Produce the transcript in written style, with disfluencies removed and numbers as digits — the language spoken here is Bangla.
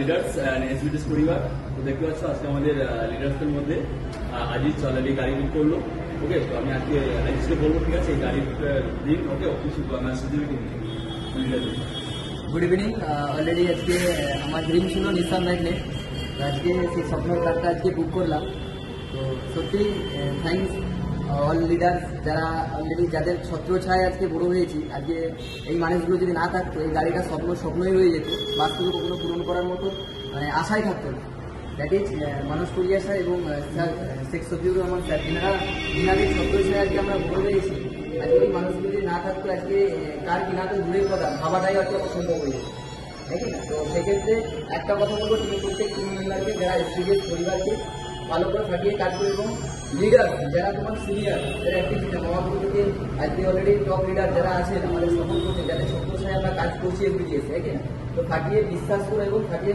লিডার্স এসবিটিস পরিবার তো দেখতে পাচ্ছ আজকে আমাদের লিডার্সদের মধ্যে আজিজ অলরেডি গাড়ি বুক করলো। ওকে, তো আমি আজকে আজিজকে বলবো, ঠিক আছে, এই গাড়ির দিন ওকে কিছু মেসেজ দিবে কিন্তু গুড ইভিনিং। অলরেডি আজকে আমার ড্রিম ছিল নিসান ম্যাগনেট, আজকে সেই স্বপ্নের কারটা আজকে বুক করলাম। তো সত্যি থ্যাংকস অল লিডার্স যারা অলরেডি যাদের ছত্রছায় আজকে বড় হয়েছি। আজকে এই মানুষগুলো যদি না থাকতো এই গাড়িটা স্বপ্নই রয়ে যেত, বাস্তবে কখনো পূরণ করার মতো মানে আশাই থাকতো না। দ্যাট ইজ মানুষ কুরিয়াসা এবং স্যার শেখ শফিউর রহমান স্যার, যিনাদের ছত্রছায় আজকে আমরা বড় হয়েছি। আজকে এই মানুষগুলো যদি না থাকতো আজকে কার কিনা তো দূরের কথা, ভাবাটাই হয়তো অসম্ভব হয়ে যেত, তাই না? তো সেক্ষেত্রে একটা কথা বলবো, প্রত্যেক টিম মেম্বারকে যারা এসপিডিএস পরিবারকে ভালো করে ফাটিয়ে কাজ করবে এবং লিডার যারা তোমার সিনিয়র যারা অ্যাক্টিভিটি মহাপুর থেকে আজকে অলরেডি টপ লিডার যারা আছেন আমাদের সকল করছে, যাদের ছত্রছায় আমরা কাজ করছি এসপিডিএস, তাই না? তো ফাটিয়ে বিশ্বাস করো এবং ফাটিয়ে